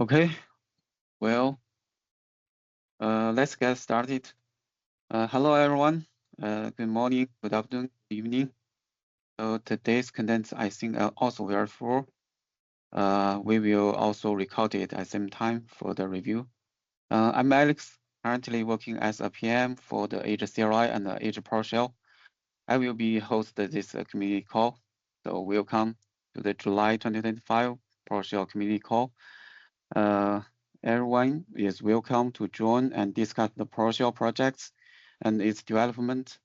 Okay, well, let's get started. Hello, everyone. Good morning, good afternoon, good evening. So today's content, I think, also very full. We will also record it at the same time for the review. I'm Alex, currently working as a PM for the Azure CRI and the Azure PowerShell. I will be hosting this community call. So welcome to the July 2025 PowerShell community call. Everyone is welcome to join and discuss the PowerShell projects and its development.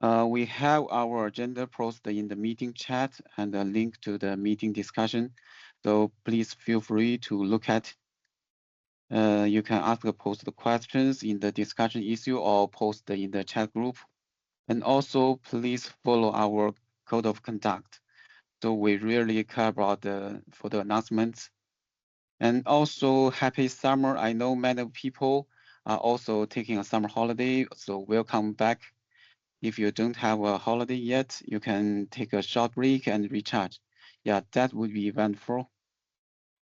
We have our agenda posted in the meeting chat and a link to the meeting discussion. So please feel free to look at. You can post the questions in the discussion issue or post in the chat group. And also please follow our code of conduct. So we really care about for the announcements. And also happy summer. I know many people are also taking a summer holiday, so welcome back. If you don't have a holiday yet, you can take a short break and recharge. Yeah, that would be wonderful.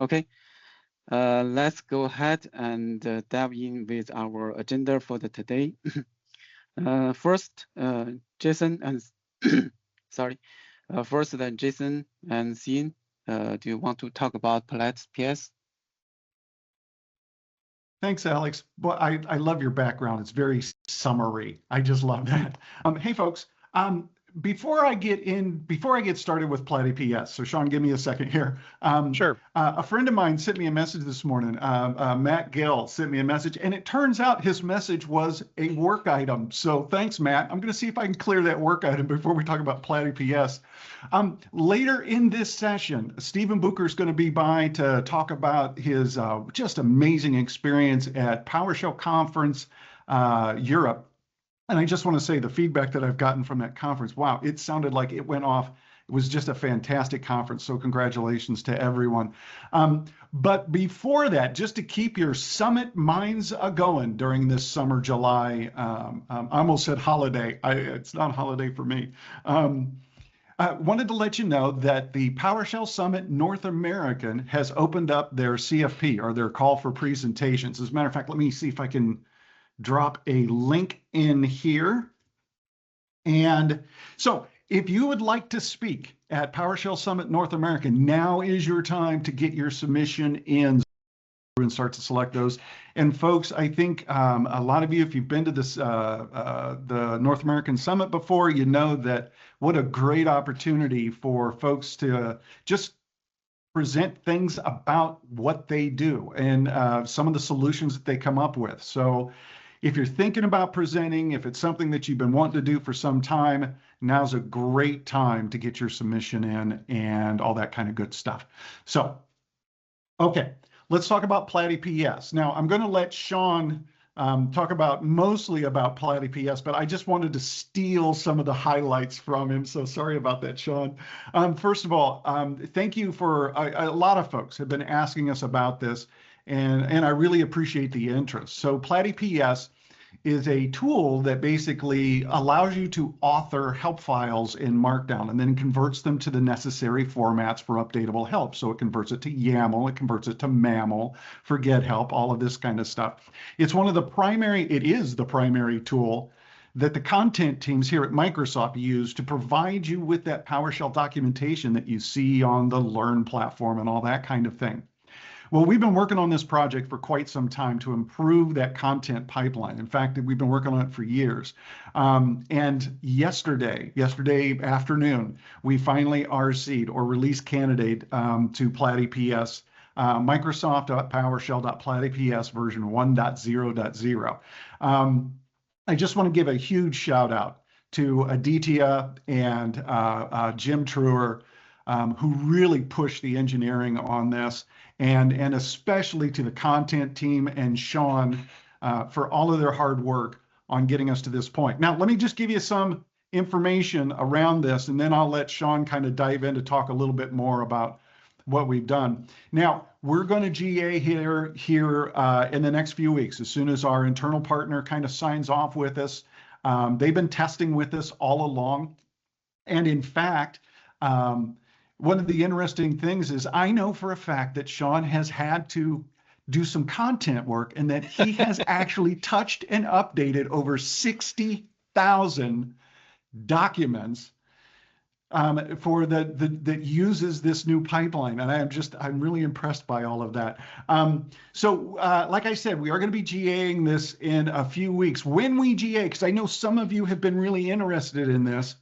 Okay, let's go ahead and dive in with our agenda for the today. First, Jason and sorry, first Jason and Xin, do you want to talk about Platts PS? Thanks, Alex. Well, I love your background. It's very summary. I just love that. Hey, folks. Before I get started with Platy PS, so Sean, give me a second here. Sure. A friend of mine sent me a message this morning. Matt Gill sent me a message, and it turns out his message was a work item. So thanks, Matt. I'm going to see if I can clear that work item before we talk about Platy PS. Later in this session, Stephen Booker is going to be by to talk about his just amazing experience at PowerShell Conference Europe. And I just want to say the feedback that I've gotten from that conference, wow, it sounded like it went off. It was just a fantastic conference. So congratulations to everyone. But before that, just to keep your summit minds a-going during this summer, July, I almost said holiday. It's not a holiday for me. I wanted to let you know that the PowerShell Summit North American has opened up their CFP, or their call for presentations. As a matter of fact, let me see if I can drop a link in here. And so if you would like to speak at PowerShell Summit North America, now is your time to get your submission in and start to select those. And folks, I think a lot of you, if you've been to this the North American Summit before, you know that what a great opportunity for folks to just present things about what they do and some of the solutions that they come up with. So if you're thinking about presenting, if it's something that you've been wanting to do for some time, now's a great time to get your submission in and all that kind of good stuff. So, okay, let's talk about Platy PS. Now, I'm going to let Sean talk mostly about Platy PS, but I just wanted to steal some of the highlights from him. So sorry about that, Sean. First of all, thank you for a lot of folks have been asking us about this. And I really appreciate the interest. So Platy PS is a tool that basically allows you to author help files in Markdown and then converts them to the necessary formats for updatable help. So it converts it to YAML, it converts it to MAML for get help, all of this kind of stuff. It is the primary tool that the content teams here at Microsoft use to provide you with that PowerShell documentation that you see on the Learn platform and all that kind of thing. Well, we've been working on this project for quite some time to improve that content pipeline. In fact, we've been working on it for years. And yesterday afternoon, we finally RC'd or released candidate to Platy PS, Microsoft.PowerShell.PlatyPS version 1.0.0. I just want to give a huge shout out to Aditya and Jim Truer, who really pushed the engineering on this, and especially to the content team and Sean for all of their hard work on getting us to this point. Now, let me just give you some information around this, and then I'll let Sean kind of dive in to talk a little bit more about what we've done. Now, we're going to GA here in the next few weeks, as soon as our internal partner kind of signs off with us. They've been testing with us all along. And in fact, one of the interesting things is I know for a fact that Sean has had to do some content work and that he has actually touched and updated over 60,000 documents for that uses this new pipeline. And I'm really impressed by all of that. Like I said, we are going to be GAing this in a few weeks. When we GA, because I know some of you have been really interested in this,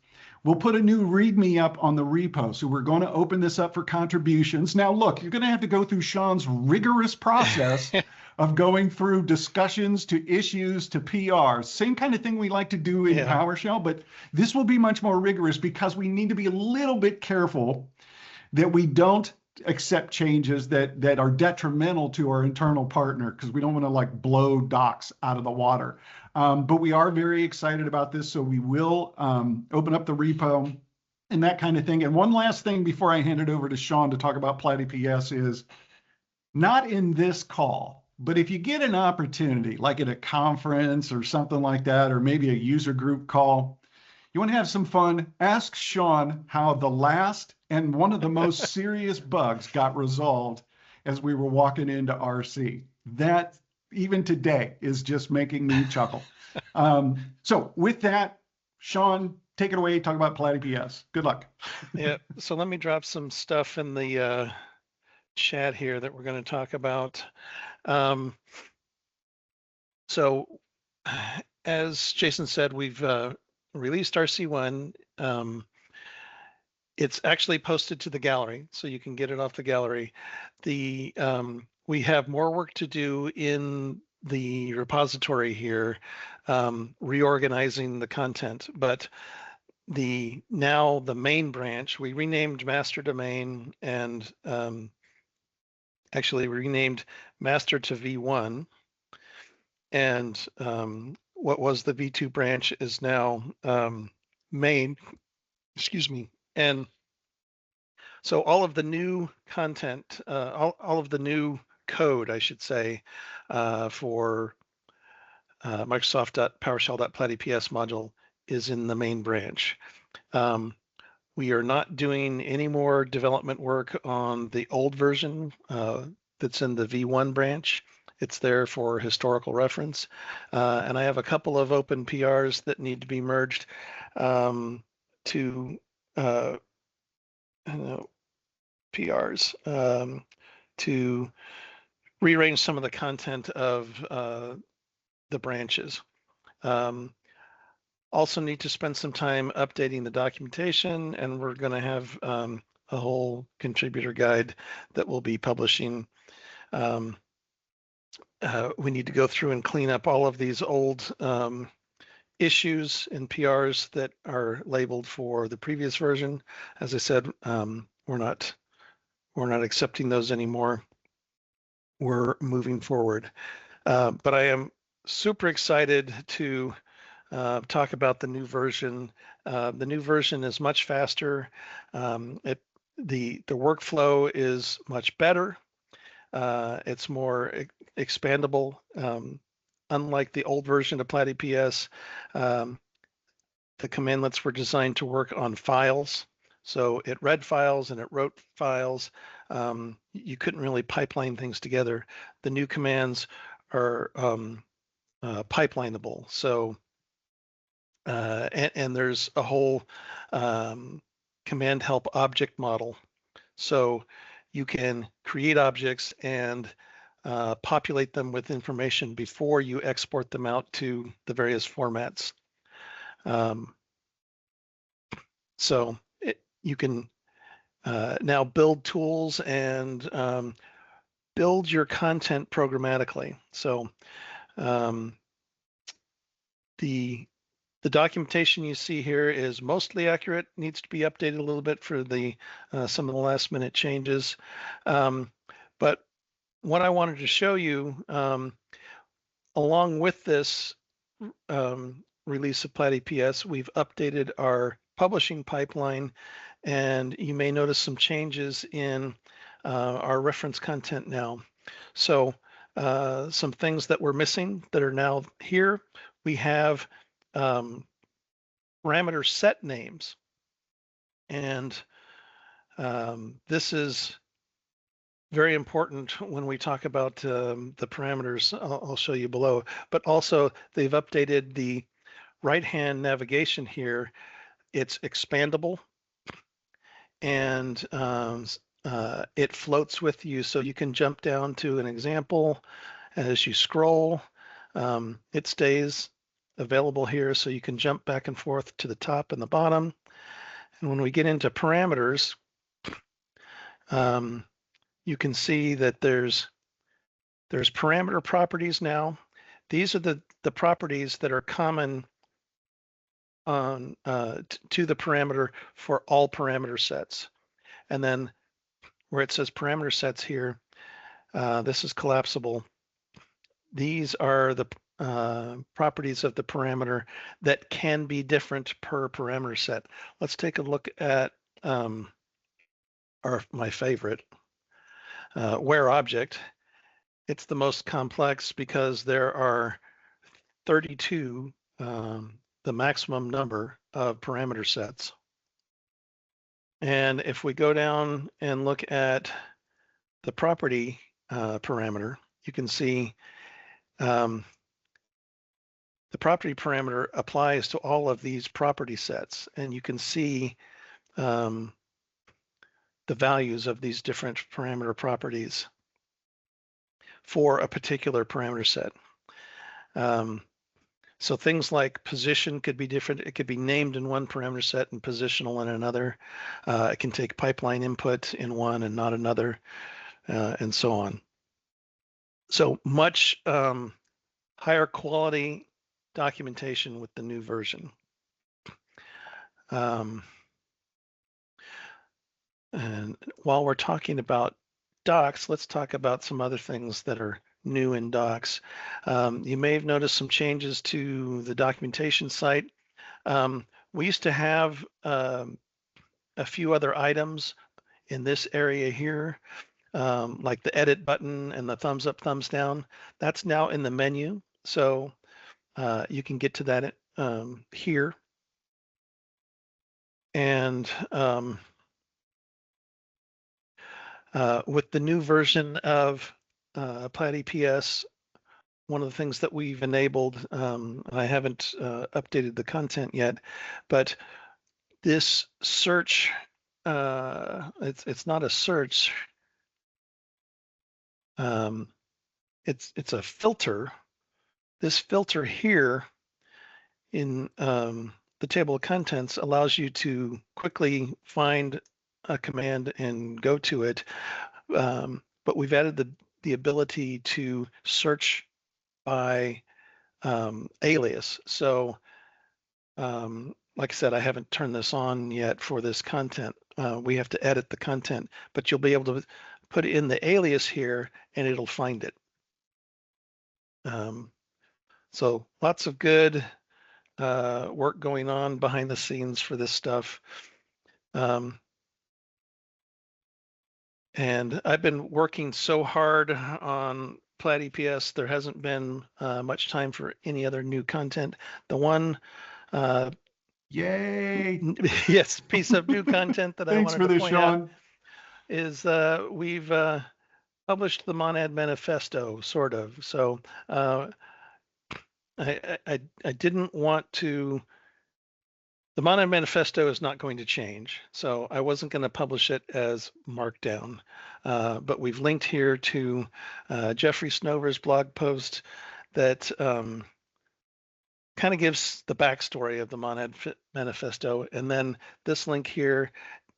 we'll put a new README up on the repo. So we're going to open this up for contributions. Now, look, you're going to have to go through Sean's rigorous process of going through discussions to issues to PRs. Same kind of thing we like to do in PowerShell, but this will be much more rigorous because we need to be a little bit careful that we don't accept changes that are detrimental to our internal partner, because we don't want to like blow docs out of the water. But we are very excited about this, so we will open up the repo and that kind of thing. And one last thing before I hand it over to Sean to talk about PlatyPS is, not in this call, but if you get an opportunity, like at a conference or something like that, or maybe a user group call, you want to have some fun, ask Sean how the last and one of the most serious bugs got resolved as we were walking into RC. That, even today, is just making me chuckle. So with that, Sean, take it away, talk about PlatyPS. Good luck. Yeah, so let me drop some stuff in the chat here that we're going to talk about. So as Jason said, we've released RC1. It's actually posted to the gallery, so you can get it off the gallery. We have more work to do in the repository here, reorganizing the content, but now the main branch, we renamed master domain and actually renamed master to V1, and what was the V2 branch is now main, excuse me. And so all of the new content, all of the new code, I should say, for Microsoft.PowerShell.PlatyPS module is in the main branch. We are not doing any more development work on the old version that's in the V1 branch. It's there for historical reference. And I have a couple of open PRs that need to be merged to PRs to rearrange some of the content of the branches. Also need to spend some time updating the documentation, and we're going to have a whole contributor guide that we'll be publishing. We need to go through and clean up all of these old issues and PRs that are labeled for the previous version. As I said, we're not accepting those anymore. We're moving forward. But I am super excited to talk about the new version. The new version is much faster. The workflow is much better. It's more expandable. Unlike the old version of PlatyPS, the commandlets were designed to work on files. So it read files and it wrote files. You couldn't really pipeline things together. The new commands are pipelinable. So, and there's a whole command help object model. So you can create objects and populate them with information before you export them out to the various formats. So you can now build tools and build your content programmatically. So the documentation you see here is mostly accurate, needs to be updated a little bit for some of the last minute changes. But what I wanted to show you, along with this release of PlatyPS, we've updated our publishing pipeline, and you may notice some changes in our reference content now. So some things that were missing that are now here. We have parameter set names, and This is very important when we talk about the parameters I'll show you below, but also they've updated the right-hand navigation here. It's expandable, and it floats with you, so you can jump down to an example as you scroll. It stays available here, so you can jump back and forth to the top and the bottom. And when we get into parameters, you can see that there's parameter properties now. These are the properties that are common on to the parameter for all parameter sets. And then where it says parameter sets here, this is collapsible. These are the properties of the parameter that can be different per parameter set. Let's take a look at my favorite, where object. It's the most complex because there are 32, the maximum number of parameter sets. And if we go down and look at the property parameter, you can see the property parameter applies to all of these property sets, and you can see the values of these different parameter properties for a particular parameter set. So things like position could be different. It could be named in one parameter set and positional in another. It can take pipeline input in one and not another, and so on. So much higher quality documentation with the new version. And while we're talking about docs, let's talk about some other things that are new in docs. You may have noticed some changes to the documentation site. We used to have a few other items in this area here, like the edit button and the thumbs up, thumbs down. That's now in the menu. So you can get to that here. And with the new version of PlatEPS, one of the things that we've enabled, I haven't updated the content yet, but this search, it's not a search, it's a filter. This filter here in the table of contents allows you to quickly find a command and go to it, but we've added the ability to search by alias. So like I said, I haven't turned this on yet for this content. We have to edit the content, but you'll be able to put in the alias here and it'll find it. So lots of good work going on behind the scenes for this stuff. And I've been working so hard on PlatEPS, there hasn't been much time for any other new content. The one Yay! Yes, piece of new content that I Thanks wanted for to this, point Sean. out is we've published the Monad Manifesto, sort of. So I didn't want to. The Monad Manifesto is not going to change, so I wasn't going to publish it as Markdown. But we've linked here to Jeffrey Snover's blog post that kind of gives the backstory of the Monad Manifesto. And then this link here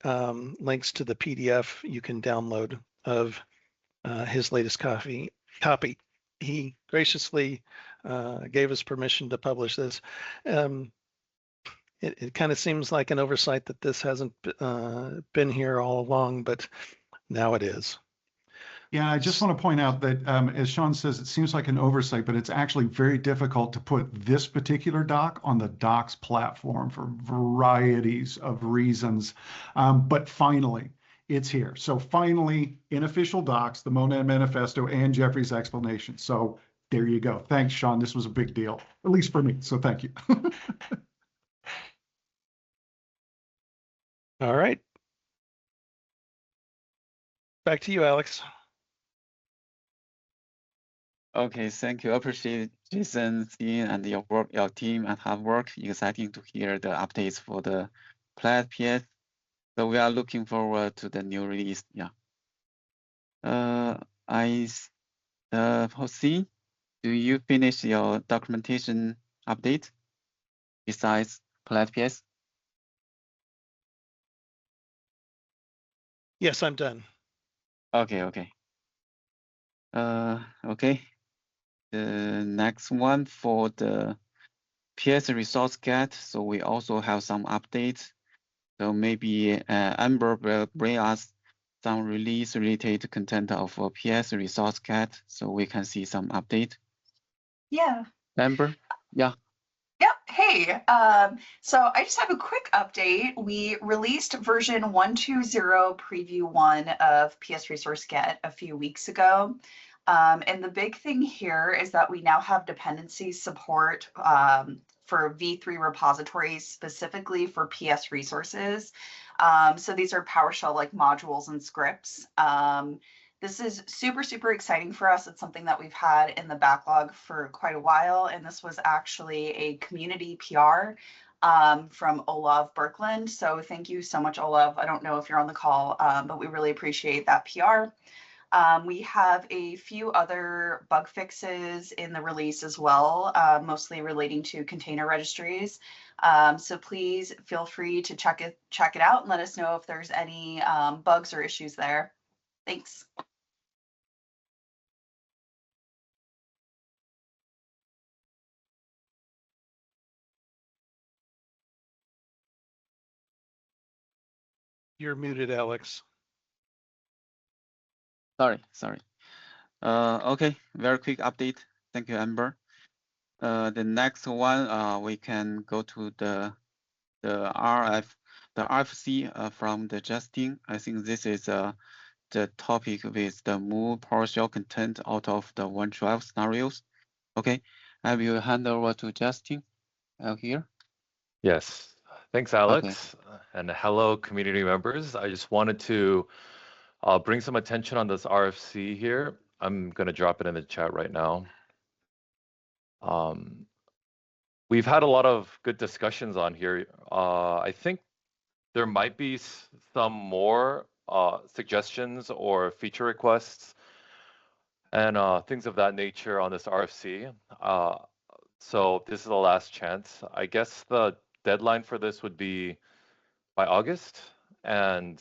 links to the PDF you can download of his latest copy. He graciously gave us permission to publish this. It kind of seems like an oversight that this hasn't been here all along, but now it is. Yeah, I just want to point out that, as Sean says, it seems like an oversight, but it's actually very difficult to put this particular doc on the docs platform for varieties of reasons. But finally, it's here. So finally, in official docs, the Monad Manifesto and Jeffrey's explanation. So there you go. Thanks, Sean. This was a big deal, at least for me. So thank you. All right. Back to you, Alex. Okay, thank you. Appreciate Jason, Dean, and your work, your team and hard work. Exciting to hear the updates for the Plaid PS. So we are looking forward to the new release. Yeah. Jose, do you finish your documentation update besides Plaid PS? Yes, I'm done. Okay. Okay. The next one for the PS resource get. So we also have some updates. So maybe Amber will bring us some release related content of PS resource get, so we can see some update. Yeah. Amber, yeah. Yep. Hey, so I just have a quick update. We released version 1.2.0 preview 1 of PS Resource Get a few weeks ago. And the big thing here is that we now have dependency support for V3 repositories specifically for PS resources. So these are PowerShell like modules and scripts. This is super, super exciting for us. It's something that we've had in the backlog for quite a while. And this was actually a community PR from Olav Birkeland. So thank you so much, Olav. I don't know if you're on the call, but we really appreciate that PR. We have a few other bug fixes in the release as well, mostly relating to container registries. So please feel free to check it out and let us know if there's any bugs or issues there. Thanks. You're muted, Alex. Sorry. Okay, very quick update. Thank you, Amber. The next one, we can go to the RFC from the Justin. I think this is the topic with the move PowerShell content out of the OneDrive scenarios. Okay, I will hand over to Justin here. Yes, thanks, Alex. Okay. And hello, community members. I just wanted to bring some attention on this RFC here. I'm going to drop it in the chat right now. We've had a lot of good discussions on here. I think there might be some more suggestions or feature requests and things of that nature on this RFC. So this is the last chance. I guess the deadline for this would be by August, and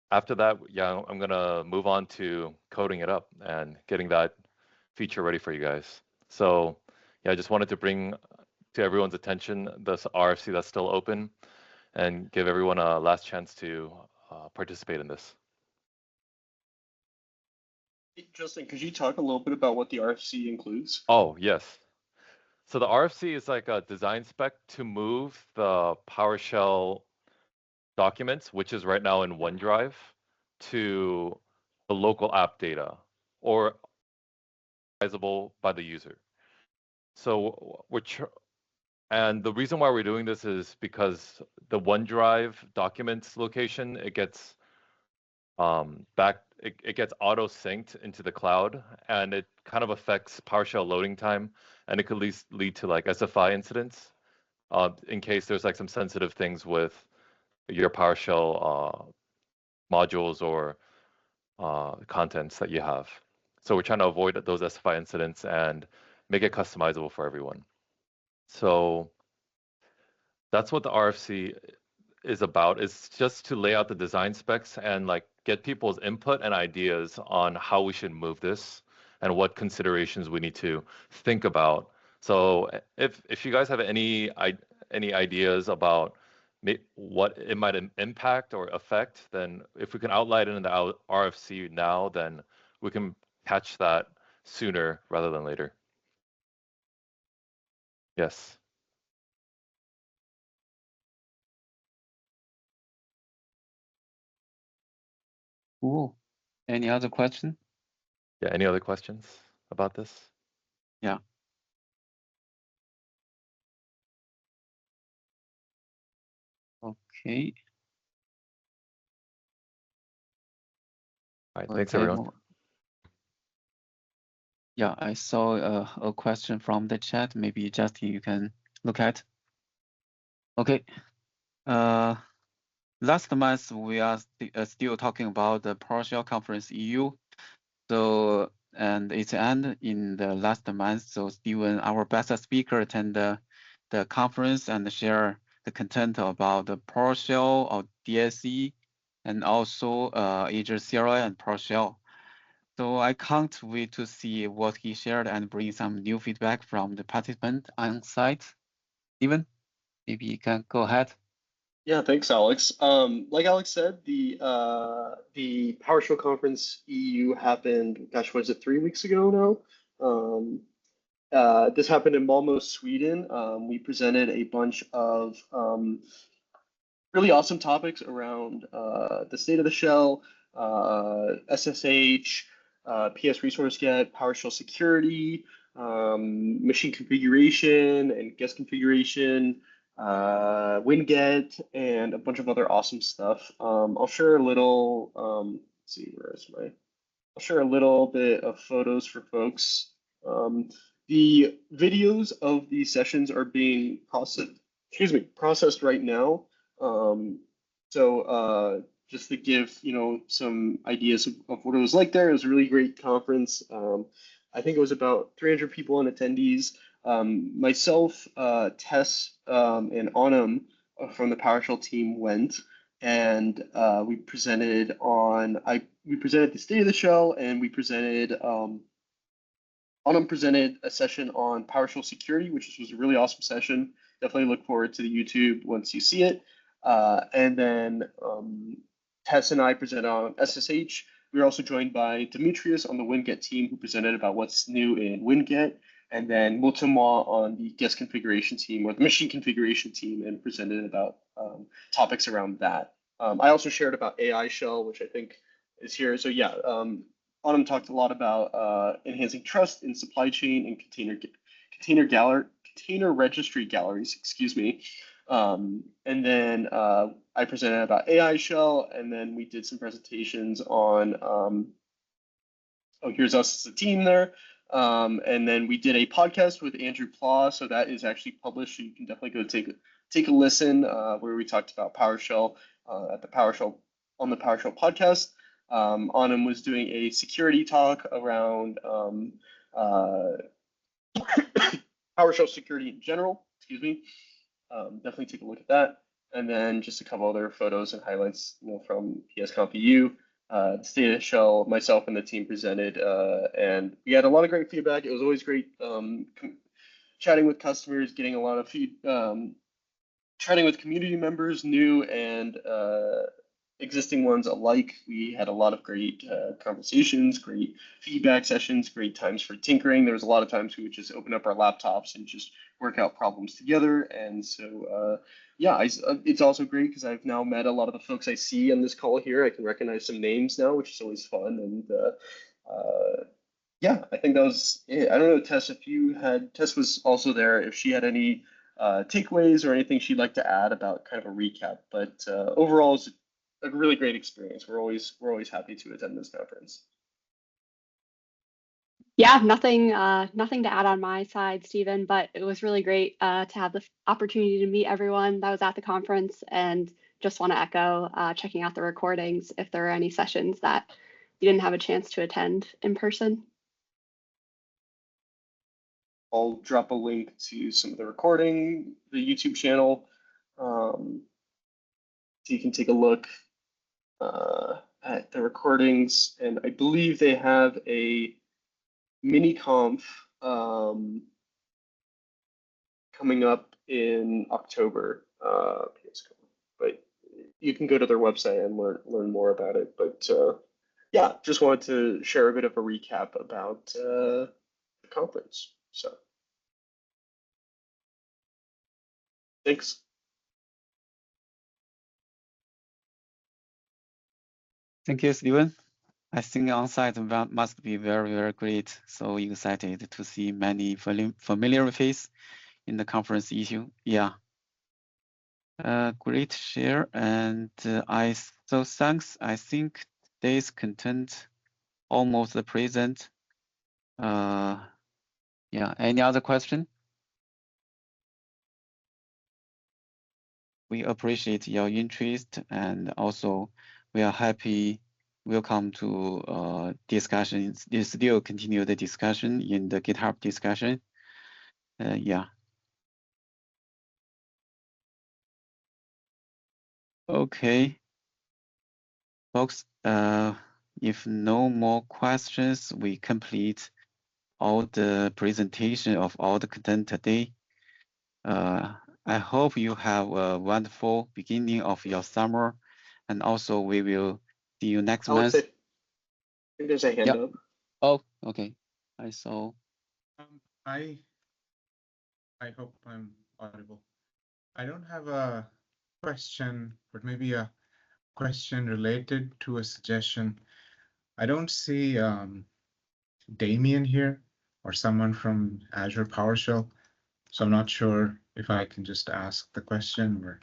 after that, yeah, I'm gonna move on to coding it up and getting that feature ready for you guys. So yeah, I just wanted to bring to everyone's attention this RFC that's still open and give everyone a last chance to participate in this. Justin, could you talk a little bit about what the RFC includes? Oh, yes. So the RFC is like a design spec to move the PowerShell documents, which is right now in OneDrive, to the local app data or visible by the user. So and the reason why we're doing this is because the OneDrive documents location, it gets it gets auto synced into the cloud, and it kind of affects PowerShell loading time, and it could lead to like SFI incidents in case there's like some sensitive things with your PowerShell modules or contents that you have. So we're trying to avoid those SFI incidents and make it customizable for everyone. So that's what the RFC is about. It's just to lay out the design specs and like get people's input and ideas on how we should move this and what considerations we need to think about. So if you guys have any ideas about what it might impact or affect, then if we can outline it in the RFC now, then we can catch that sooner rather than later. Yes. Cool. Any other question? Yeah, any other questions about this? Yeah. Okay. All right, thanks everyone. Well, yeah, I saw a question from the chat. Maybe Justin, you can look at. Okay. Last month we are still talking about the PowerShell conference EU. So, and it's end in the last month. So Steven, our best speaker, attend the conference and share the content about the PowerShell or DSE and also Azure CLI and PowerShell. So I can't wait to see what he shared and bring some new feedback from the participant on site. Steven, maybe you can go ahead. Yeah, thanks, Alex. Like Alex said, the PowerShell conference EU happened, gosh, was it 3 weeks ago now? This happened in Malmö, Sweden. We presented a bunch of really awesome topics around the state of the shell, SSH, PS resource get, PowerShell security, machine configuration and guest configuration, WinGet, and a bunch of other awesome stuff. I'll share a little, let's see, I'll share a little bit of photos for folks. The videos of these sessions are being processed right now. Just to give some ideas of what it was like there, it was a really great conference. I think it was about 300 people and attendees. Myself, Tess, and Anam from the PowerShell team went, and we presented the state of the shell, and we presented. Anam presented a session on PowerShell security, which was a really awesome session. Definitely look forward to the YouTube once you see it. And then Tess and I presented on SSH. We were also joined by Demetrius on the WinGet team, who presented about what's new in WinGet, and then Mutama on the guest configuration team or the machine configuration team, and presented about topics around that. I also shared about AI Shell, which I think is here. So yeah, Autumn talked a lot about enhancing trust in supply chain and container registry galleries, excuse me. And then I presented about AI Shell, and then we did some presentations on, oh, here's us as a team there. And then we did a podcast with Andrew Plaw, so that is actually published. So you can definitely go take a listen where we talked about PowerShell on the PowerShell podcast. Anam was doing a security talk around PowerShell security in general, excuse me. Definitely take a look at that. And then just a couple other photos and highlights from PSConf EU. The state of the shell, myself and the team presented, and we had a lot of great feedback. It was always great chatting with customers, getting a lot of chatting with community members, new and existing ones alike. We had a lot of great conversations, great feedback sessions, great times for tinkering. There was a lot of times we would just open up our laptops and just work out problems together. And so, yeah, it's also great because I've now met a lot of the folks I see on this call here. I can recognize some names now, which is always fun. And yeah, I think that was it. I don't know, Tess, Tess was also there, if she had any takeaways or anything she'd like to add about kind of a recap. But overall, it's a really great experience. We're always happy to attend this conference. Yeah, nothing to add on my side, Stephen, but it was really great to have the opportunity to meet everyone that was at the conference, and just want to echo checking out the recordings if there are any sessions that you didn't have a chance to attend in person. I'll drop a link to some of the recording, the YouTube channel, so you can take a look at the recordings. And I believe they have a mini conf coming up in October, but you can go to their website and learn more about it. But yeah, just wanted to share a bit of a recap about the conference. So thanks. Thank you, Steven. I think on-site must be very, very great. So excited to see many familiar faces in the conference issue. Yeah. Great share. And so thanks. I think today's content almost present. Yeah, any other question? We appreciate your interest, and also we are happy. Welcome to discussions. You still continue the discussion in the GitHub discussion. Yeah. Okay, folks. If no more questions, we complete all the presentation of all the content today. I hope you have a wonderful beginning of your summer, and also we will see you next Alex, month. I think there's a hand Yep. up. Oh, okay. I saw. I hope I'm audible. I don't have a question, but maybe a question related to a suggestion. I don't see Damien here or someone from Azure PowerShell, so I'm not sure if I can just ask the question or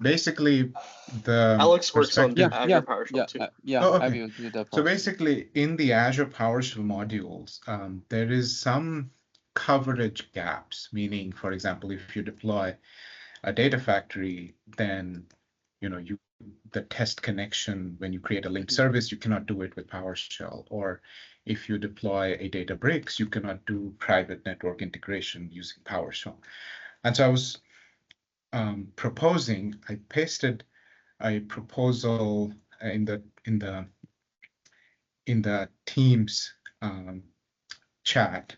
basically the Alex works on perspective. Azure PowerShell too. Yeah, Oh, I okay. will do the So process. basically, in the Azure PowerShell modules, there is some coverage gaps, meaning, for example, if you deploy a data factory, then the test connection, when you create a link service, you cannot do it with PowerShell. Or if you deploy a Databricks, you cannot do private network integration using PowerShell. And so I was proposing, I pasted a proposal in the Teams chat,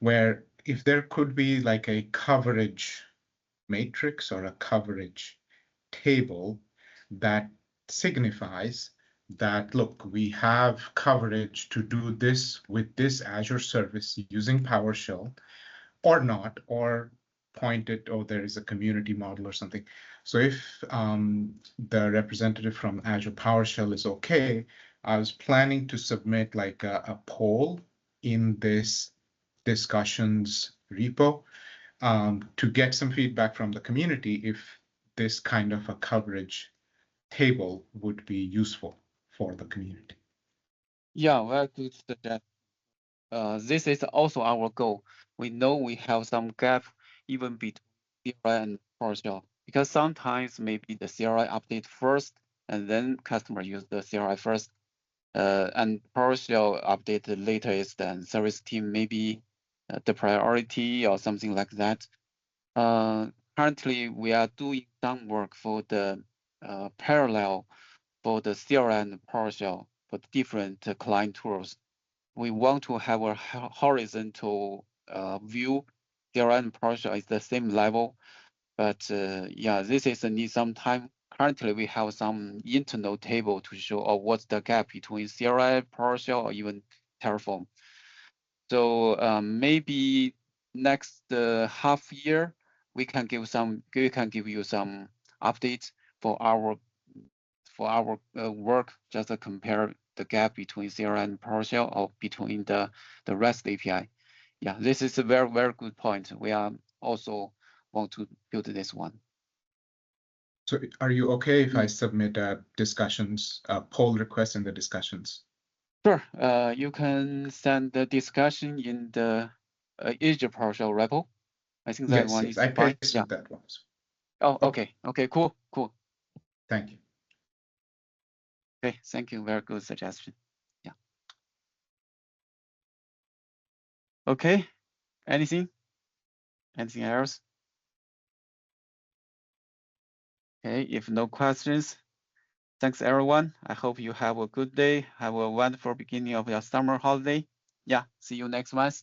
where if there could be like a coverage matrix or a coverage table that signifies that, look, we have coverage to do this with this Azure service using PowerShell or not, or point it, oh, there is a community model or something. So if the representative from Azure PowerShell is okay, I was planning to submit like a poll in this discussions repo to get some feedback from the community if this kind of a coverage table would be useful for the community. Yeah, very good suggestion. This is also our goal. We know we have some gap even between CRI and PowerShell, because sometimes maybe the CRI update first and then customer use the CRI first, and PowerShell update later is then service team maybe the priority or something like that. Currently, we are doing some work for the parallel for the CRI and PowerShell for different client tools. We want to have a horizontal view. CRI and PowerShell is the same level, but yeah, this is need some time. Currently, we have some internal table to show what's the gap between CRI, PowerShell, or even Terraform. So maybe next half year we can give you some updates for our work, just to compare the gap between CRI and PowerShell or between the REST API. Yeah, this is a very, very good point. We are also want to build this one. So are you okay if I submit a poll request in the discussions? Sure. You can send the discussion in the Azure PowerShell repo. I think that one is I fine. pasted that one. Oh, okay. Okay, cool. Thank you. Okay, thank you. Very good suggestion. Yeah. Okay. Anything else? Okay, if no questions, thanks everyone. I hope you have a good day. Have a wonderful beginning of your summer holiday. Yeah, see you next month.